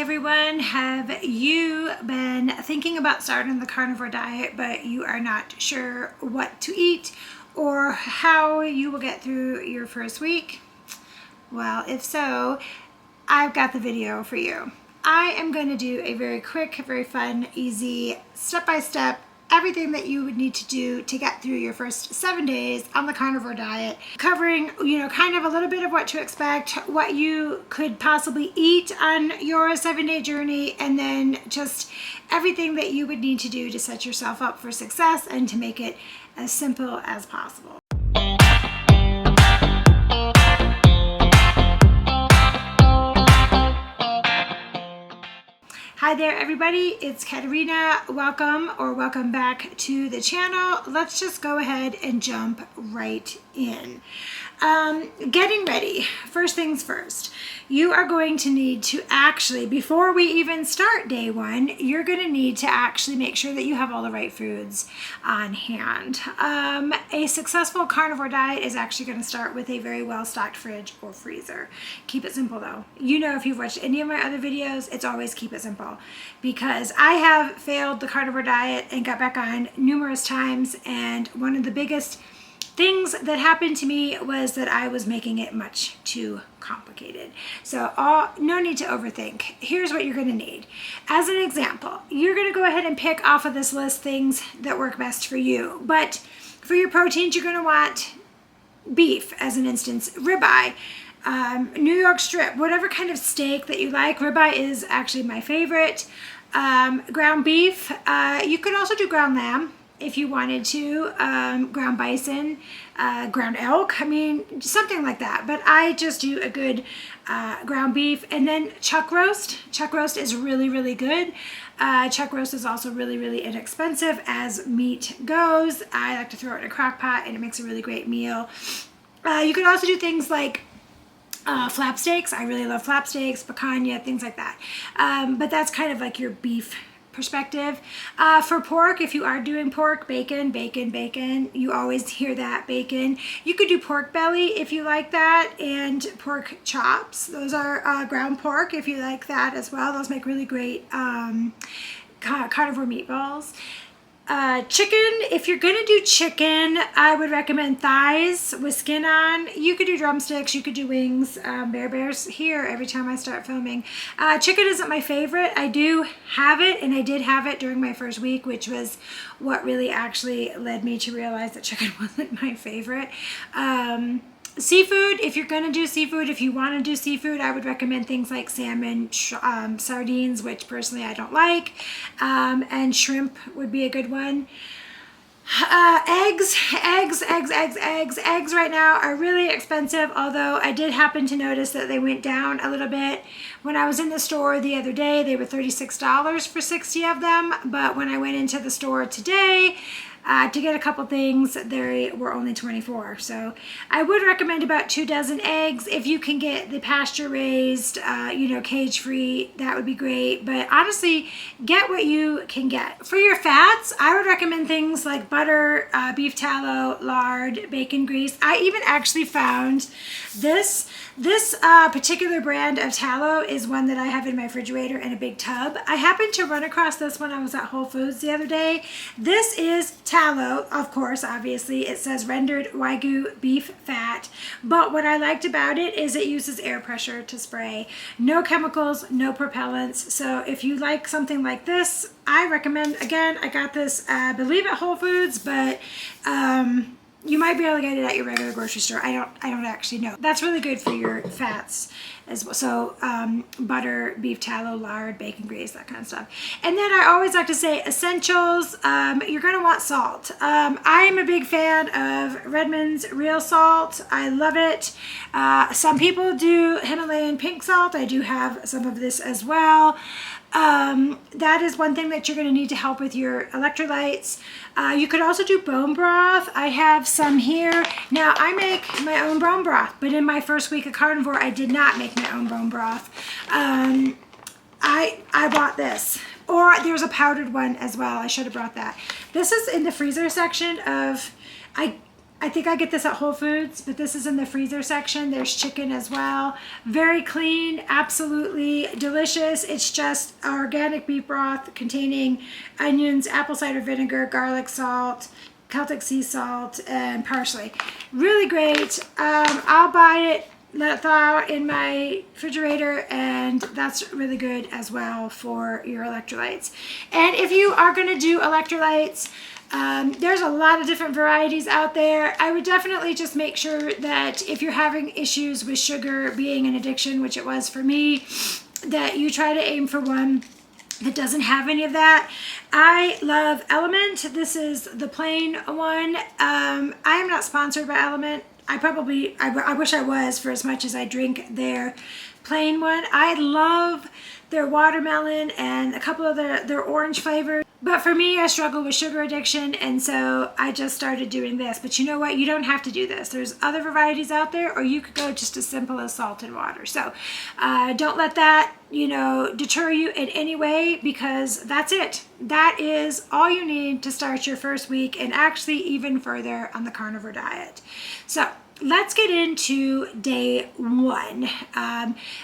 everyone. Have you been thinking about starting the carnivore diet, but you are not sure what to eat or how you will get through your first week? Well, if so, I've got the video for you. I am going to do a very quick, very fun, easy, step-by-step everything that you would need to do to get through your first 7 days on the carnivore diet, covering, kind of a little bit of what to expect, what you could possibly eat on your 7-day journey, and then just everything that you would need to do to set yourself up for success and to make it as simple as possible. Hi there everybody, it's Katerina. Welcome back to the channel. Let's just go ahead and jump right in. Getting ready. First things first, you are going to need to actually, before we even start day one, you're going to need to actually make sure that you have all the right foods on hand. A successful carnivore diet is actually going to start with a very well-stocked fridge or freezer. Keep it simple though. If you've watched any of my other videos, it's always keep it simple, because I have failed the carnivore diet and got back on numerous times, and one of the biggest things that happened to me was that I was making it much too complicated. So no need to overthink. Here's what you're going to need. As an example, you're going to go ahead and pick off of this list things that work best for you. But for your proteins, you're going to want beef, as an instance, ribeye, New York strip, whatever kind of steak that you like. Ribeye is actually my favorite. Ground beef. You could also do ground lamb if you wanted to, ground bison, ground elk, something like that. But I just do a good ground beef. And then chuck roast. Chuck roast is really, really good. Chuck roast is also really, really inexpensive as meat goes. I like to throw it in a crock pot and it makes a really great meal. You can also do things like flap steaks. I really love flap steaks, picanha, things like that. But that's kind of like your beef perspective. For pork, if you are doing pork, bacon, you always hear that, bacon. You could do pork belly if you like that, and pork chops. Those are ground pork if you like that as well. Those make really great carnivore meatballs. Chicken, if you're gonna do chicken, I would recommend thighs with skin on. You could do drumsticks, you could do wings. Bear's here every time I start filming. Chicken isn't my favorite. I do have it, and I did have it during my first week, which was what really actually led me to realize that chicken wasn't my favorite. Seafood, if you're going to do seafood, if you want to do seafood, I would recommend things like salmon, sardines, which personally I don't like, and shrimp would be a good one. Eggs right now are really expensive, although I did happen to notice that they went down a little bit. When I was in the store the other day, they were $36 for 60 of them, but when I went into the store today, to get a couple things, they were only $24. So I would recommend about 2 dozen eggs. If you can get the pasture raised, cage-free, that would be great. But honestly, get what you can get. For your fats, I would recommend things like butter, beef tallow, lard, bacon grease. I even actually found this particular brand of tallow is one that I have in my refrigerator in a big tub. I happened to run across this when I was at Whole Foods the other day. This is tallow, of course, obviously. It says rendered Wagyu beef fat. But what I liked about it is it uses air pressure to spray. No chemicals, no propellants. So if you like something like this, I recommend, again, I got this, I believe at Whole Foods, but you might be able to get it at your regular grocery store. I don't actually know. That's really good for your fats as well. So butter, beef tallow, lard, bacon grease, that kind of stuff. And then I always like to say essentials. You're going to want salt. I am a big fan of Redmond's real salt. I love it. Some people do Himalayan pink salt. I do have some of this as well. That is one thing that you're going to need to help with your electrolytes. You could also do bone broth. I have some here. Now, I make my own bone broth, but in my first week of carnivore, I did not make my own bone broth. I bought this. Or there's a powdered one as well. I should have brought that. This is in the freezer section of, I think I get this at Whole Foods, but this is in the freezer section. There's chicken as well. Very clean, absolutely delicious. It's just organic beef broth containing onions, apple cider vinegar, garlic, salt, Celtic sea salt, and parsley. Really great. I'll buy it, let it thaw out in my refrigerator, and that's really good as well for your electrolytes. And if you are going to do electrolytes, there's a lot of different varieties out there. I would definitely just make sure that if you're having issues with sugar being an addiction, which it was for me, that you try to aim for one that doesn't have any of that. I love LMNT. This is the plain one. I am not sponsored by LMNT. I wish I was, for as much as I drink their plain one. I love their watermelon and a couple of their orange flavors. But for me, I struggle with sugar addiction, and so I just started doing this. But you know what? You don't have to do this. There's other varieties out there, or you could go just as simple as salt and water. So don't let that, deter you in any way, because that's it. That is all you need to start your first week, and actually even further on the carnivore diet. So let's get into day one.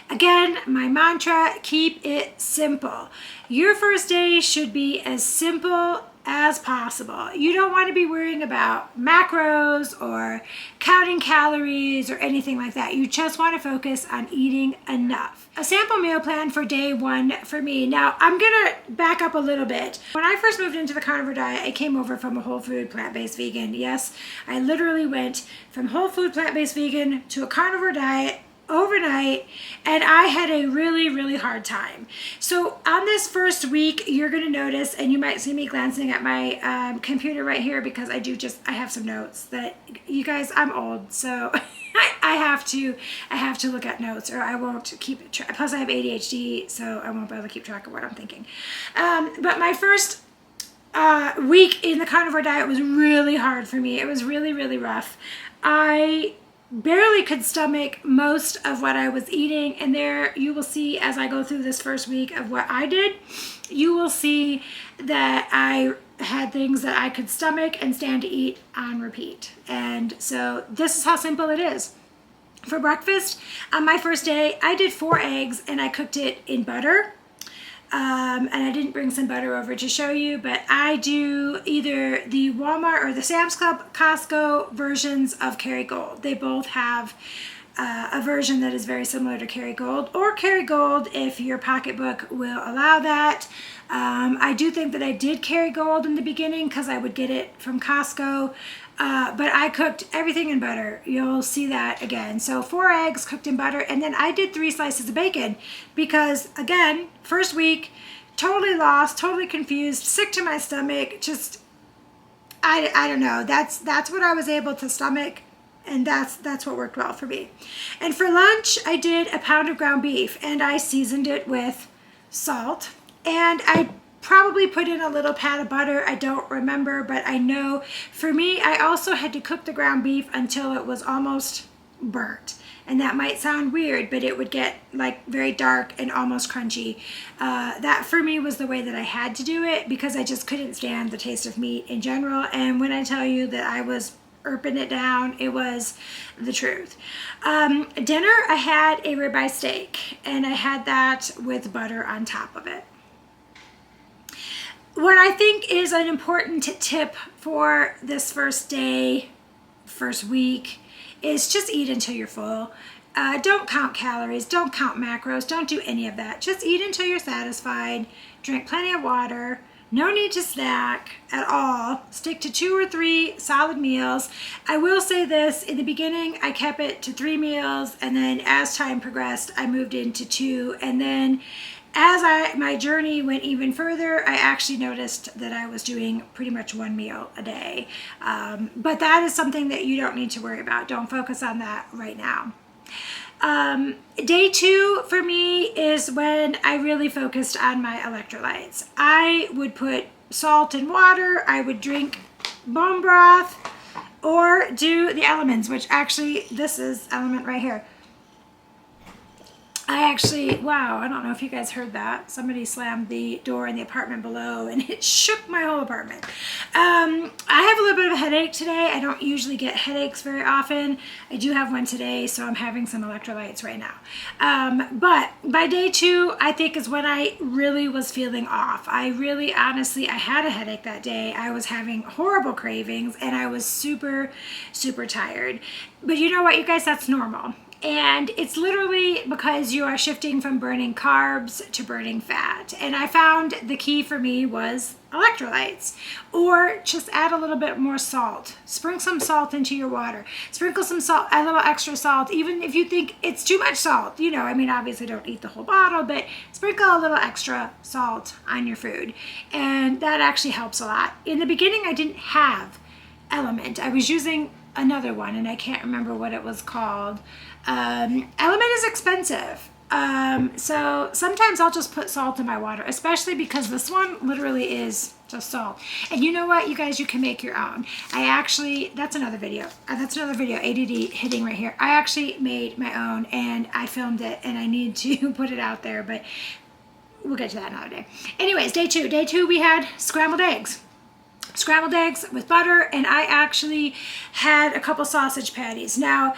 Again, my mantra, keep it simple. Your first day should be as simple as possible. You don't want to be worrying about macros or counting calories or anything like that. You just want to focus on eating enough. A sample meal plan for day one for me. Now, I'm going to back up a little bit. When I first moved into the carnivore diet, I came over from a whole food plant-based vegan. Yes, I literally went from whole food plant-based vegan to a carnivore diet overnight, and I had a really, really hard time. So on this first week, you're going to notice, and you might see me glancing at my computer right here, because I have some notes that, you guys, I'm old, so I have to look at notes, or I won't keep track. Plus I have ADHD, so I won't be able to keep track of what I'm thinking. But my first week in the carnivore diet was really hard for me. It was really, really rough. I barely could stomach most of what I was eating, and there you will see, as I go through this first week of what I did, you will see that I had things that I could stomach and stand to eat on repeat. And so this is how simple it is. For breakfast, on my first day, I did 4 eggs, and I cooked it in butter. And I didn't bring some butter over to show you, but I do either the Walmart or the Sam's Club, Costco versions of Kerrygold. They both have a version that is very similar to Kerrygold, or Kerrygold if your pocketbook will allow that. I do think that I did Kerrygold in the beginning because I would get it from Costco. But I cooked everything in butter. You'll see that again. So 4 eggs cooked in butter, and then I did 3 slices of bacon because, again, first week, totally lost, totally confused, sick to my stomach. Just, I don't know. That's what I was able to stomach, and that's what worked well for me. And for lunch, I did a pound of ground beef, and I seasoned it with salt, and I probably put in a little pat of butter. I don't remember, but I know for me, I also had to cook the ground beef until it was almost burnt. And that might sound weird, but it would get like very dark and almost crunchy. That for me was the way that I had to do it, because I just couldn't stand the taste of meat in general. And when I tell you that I was erping it down, it was the truth. Dinner, I had a ribeye steak, and I had that with butter on top of it. What I think is an important tip for this first day, first week, is just eat until you're full. Don't count calories, don't count macros, don't do any of that. Just eat until you're satisfied, drink plenty of water, no need to snack at all. Stick to 2 or 3 solid meals. I will say this, in the beginning, I kept it to 3 meals, and then as time progressed, I moved into 2, and then as my journey went even further, I actually noticed that I was doing pretty much 1 meal a day. But that is something that you don't need to worry about. Don't focus on that right now. Day 2 for me is when I really focused on my electrolytes. I would put salt in water, I would drink bone broth, or do the elements, which actually, this is element right here. I actually, wow, I don't know if you guys heard that. Somebody slammed the door in the apartment below and it shook my whole apartment. I have a little bit of a headache today. I don't usually get headaches very often. I do have one today, so I'm having some electrolytes right now. But by day 2, I think is when I really was feeling off. I really, honestly, I had a headache that day. I was having horrible cravings and I was super, super tired. But you know what, you guys, that's normal. And it's literally because you are shifting from burning carbs to burning fat. And I found the key for me was electrolytes, or just add a little bit more salt. Sprinkle some salt into your water. Sprinkle some salt, a little extra salt, even if you think it's too much salt. You know, I mean, obviously don't eat the whole bottle, but sprinkle a little extra salt on your food. And that actually helps a lot. In the beginning, I didn't have LMNT. I was using another one, and I can't remember what it was called. LMNT is expensive. So sometimes I'll just put salt in my water, especially because this one literally is just salt. And you know what, you guys, you can make your own. I actually, that's another video, ADD hitting right here. I actually made my own and I filmed it and I need to put it out there, but we'll get to that another day. Anyways, day 2 we had scrambled eggs with butter, and I actually had a couple sausage patties. Now,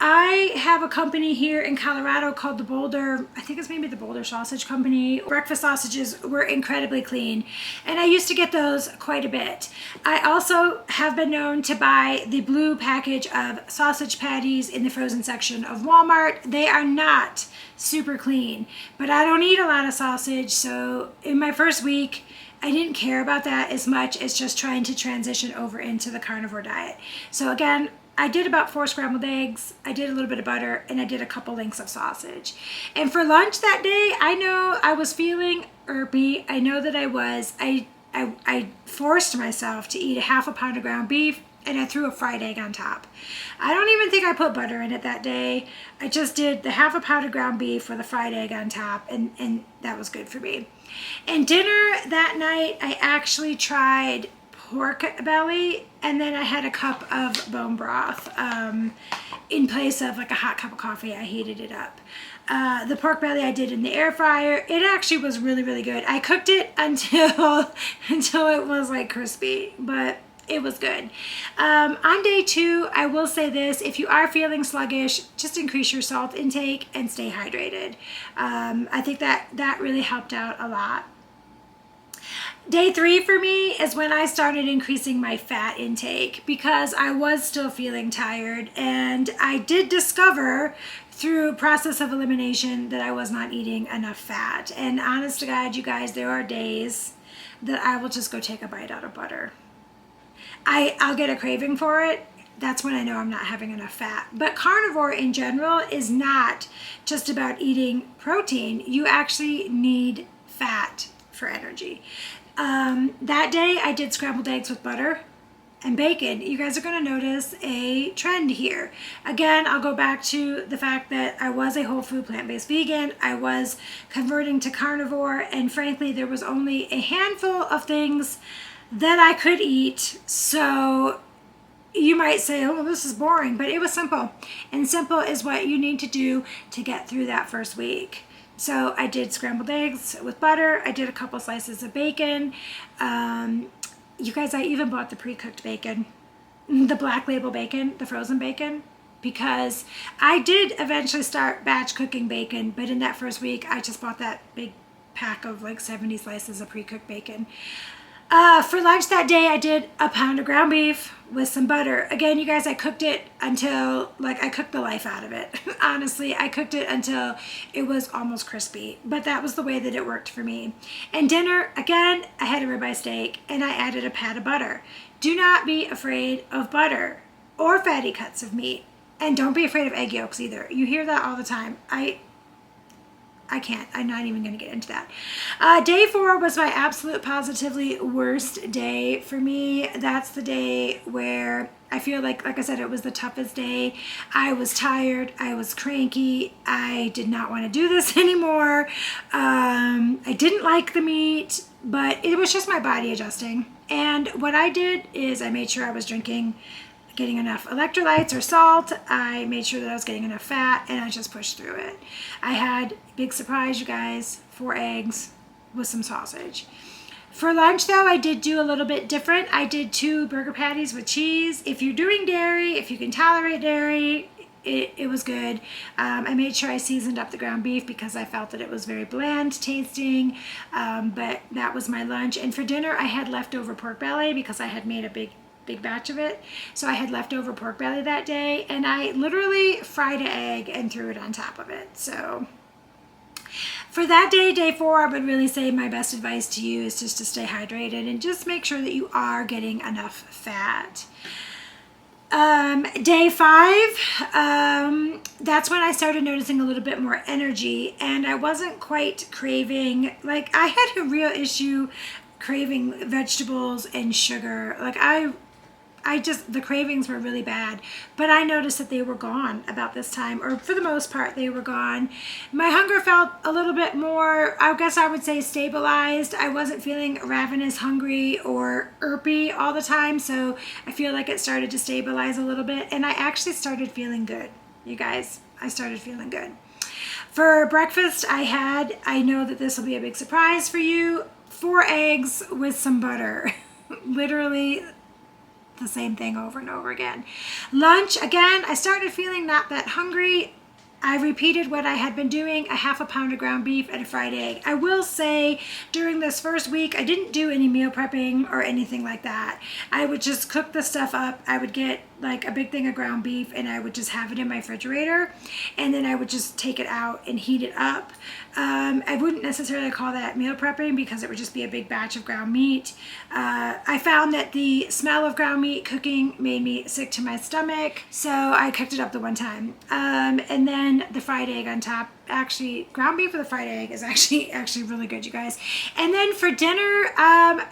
I have a company here in Colorado called the Boulder, I think it's maybe the Boulder Sausage Company. Breakfast sausages were incredibly clean, and I used to get those quite a bit. I also have been known to buy the blue package of sausage patties in the frozen section of Walmart. They are not super clean, but I don't eat a lot of sausage, so in my first week, I didn't care about that as much as just trying to transition over into the carnivore diet. So again, I did about 4 scrambled eggs, I did a little bit of butter, and I did a couple links of sausage. And for lunch that day, I know I was feeling irpy. I know that I was. I forced myself to eat a half a pound of ground beef, and I threw a fried egg on top. I don't even think I put butter in it that day. I just did the half a pound of ground beef with a fried egg on top, and that was good for me. And dinner that night, I actually tried pork belly, and then I had a cup of bone broth in place of like a hot cup of coffee. I heated it up. The pork belly I did in the air fryer. It actually was really, really good. I cooked it until it was like crispy, but it was good. On day 2, I will say this: if you are feeling sluggish, just increase your salt intake and stay hydrated. I think that really helped out a lot. Day 3 for me is when I started increasing my fat intake because I was still feeling tired, and I did discover through process of elimination that I was not eating enough fat. And honest to God, you guys, there are days that I will just go take a bite out of butter. I'll get a craving for it. That's when I know I'm not having enough fat. But carnivore in general is not just about eating protein. You actually need fat for energy. That day I did scrambled eggs with butter and bacon. You guys are going to notice a trend here. Again, I'll go back to the fact that I was a whole food plant-based vegan. I was converting to carnivore, and frankly, there was only a handful of things that I could eat. So you might say, oh, this is boring, but it was simple. And simple is what you need to do to get through that first week. So I did scrambled eggs with butter. I did a couple slices of bacon. You guys, I even bought the pre-cooked bacon, the black label bacon, the frozen bacon, because I did eventually start batch cooking bacon, but in that first week, I just bought that big pack of like 70 slices of pre-cooked bacon. For lunch that day, I did a pound of ground beef with some butter. Again, you guys, I cooked it until, like, I cooked the life out of it. Honestly, I cooked it until it was almost crispy, but that was the way that it worked for me. And dinner, again, I had a ribeye steak, and I added a pat of butter. Do not be afraid of butter or fatty cuts of meat, and don't be afraid of egg yolks either. You hear that all the time. I can't. I'm not even going to get into that. Day 4 was my absolute positively worst day for me. That's the day where I feel like I said, it was the toughest day. I was tired. I was cranky. I did not want to do this anymore. I didn't like the meat, but it was just my body adjusting. And what I did is I made sure I was drinking getting enough electrolytes or salt. I made sure that I was getting enough fat, and I just pushed through it. I had, big surprise, you guys, 4 eggs with some sausage. For lunch, though, I did do a little bit different. I did 2 burger patties with cheese. If you're doing dairy, if you can tolerate dairy, it was good. I made sure I seasoned up the ground beef because I felt that it was very bland tasting, but that was my lunch. And for dinner, I had leftover pork belly because I had made a big batch of it. So I had leftover pork belly that day, and I literally fried an egg and threw it on top of it. So for that day, day 4, I would really say my best advice to you is just to stay hydrated and just make sure that you are getting enough fat. Day 5, that's when I started noticing a little bit more energy, and I wasn't quite craving, like I had a real issue craving vegetables and sugar. Like I just, the cravings were really bad, but I noticed that they were gone about this time, or for the most part, they were gone. My hunger felt a little bit more, I guess I would say, stabilized. I wasn't feeling ravenous hungry or irpy all the time, so I feel like it started to stabilize a little bit, and I actually started feeling good, you guys. I started feeling good. For breakfast, I know that this will be a big surprise for you, 4 eggs with some butter. Literally the same thing over and over again. Lunch, again, I started feeling not that hungry. I repeated what I had been doing, a 1/2 pound of ground beef and a fried egg. I will say during this first week, I didn't do any meal prepping or anything like that. I would just cook the stuff up. I would get like a big thing of ground beef and I would just have it in my refrigerator, and then I would just take it out and heat it up. I wouldn't necessarily call that meal prepping because it would just be a big batch of ground meat. I found that the smell of ground meat cooking made me sick to my stomach, so I cooked it up the one time. And then the fried egg on top. Actually, ground beef with a fried egg is actually really good, you guys. And then for dinner,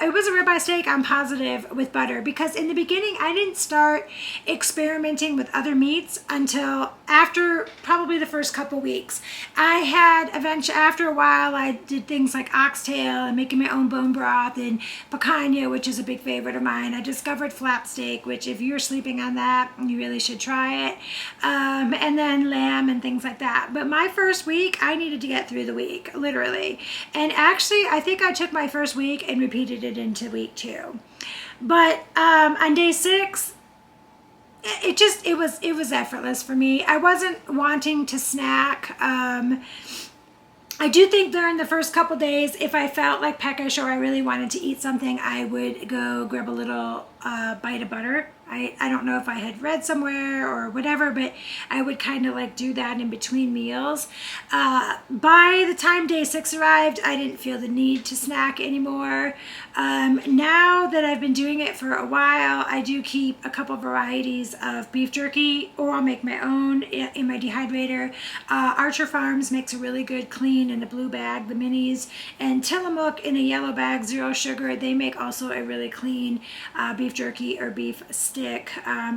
it was a ribeye steak, I'm positive, with butter, because in the beginning I didn't start experimenting with other meats until after probably the first couple weeks. I had eventually, after a while, I did things like oxtail and making my own bone broth, and picanha, which is a big favorite of mine. I discovered flap steak, which if you're sleeping on that, you really should try it. And then lamb and things like that. But my first week, I needed to get through the week, literally. And actually, I think I took my first week and repeated it into week 2. But on day 6, it was effortless for me. I wasn't wanting to snack. I do think during the first couple days, if I felt like peckish or I really wanted to eat something, I would go grab a little bite of butter. I don't know if I had read somewhere or whatever, but I would kind of like do that in between meals. By the time day 6 arrived, I didn't feel the need to snack anymore. Now that I've been doing it for a while, I do keep a couple varieties of beef jerky, or I'll make my own in my dehydrator. Archer Farms makes a really good clean in a blue bag, the minis, and Tillamook in a yellow bag, 0 sugar. They make also a really clean beef jerky or beef stick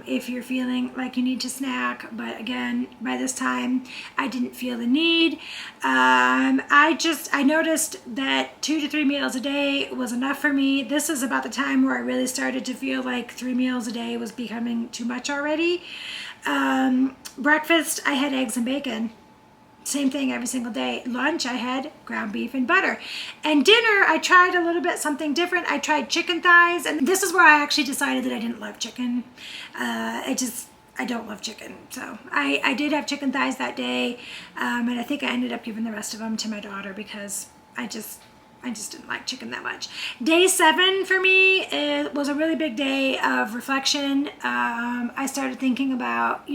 if you're feeling like you need to snack. But again, by this time, I didn't feel the need. I noticed that 2 to 3 meals a day was enough for me. This is about the time where I really started to feel like 3 meals a day was becoming too much already. Breakfast, I had eggs and bacon. Same thing every single day. Lunch, I had ground beef and butter. And dinner, I tried a little bit something different. I tried chicken thighs, and this is where I actually decided that I didn't love chicken. I don't love chicken. So I did have chicken thighs that day, and I think I ended up giving the rest of them to my daughter because I just didn't like chicken that much. Day 7 for me, it was a really big day of reflection. I started thinking about,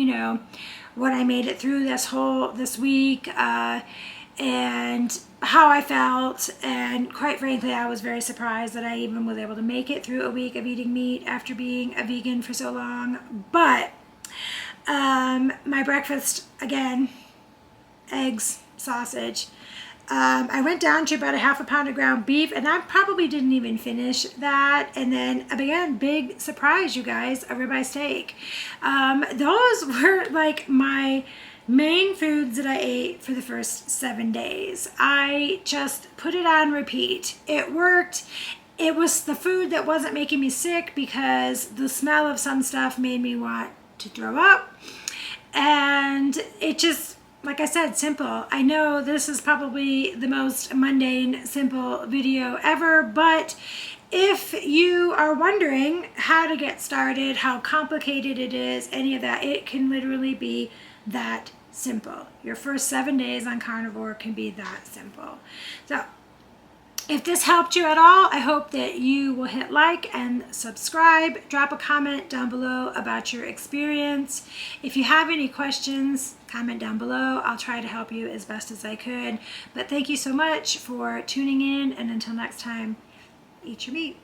what I made it through this week, and how I felt, and quite frankly, I was very surprised that I even was able to make it through a week of eating meat after being a vegan for so long. But my breakfast, again, eggs, sausage. I went down to about a 1/2 pound of ground beef, and I probably didn't even finish that. And then again, big surprise, you guys, a ribeye steak. Those were like my main foods that I ate for the first 7 days. I just put it on repeat. It worked. It was the food that wasn't making me sick, because the smell of some stuff made me want to throw up. And it just, like I said, simple. I know this is probably the most mundane, simple video ever, but if you are wondering how to get started, how complicated it is, any of that, it can literally be that simple. Your first 7 days on carnivore can be that simple. So if this helped you at all, I hope that you will hit like and subscribe. Drop a comment down below about your experience. If you have any questions, comment down below. I'll try to help you as best as I could. But thank you so much for tuning in, and until next time, eat your meat.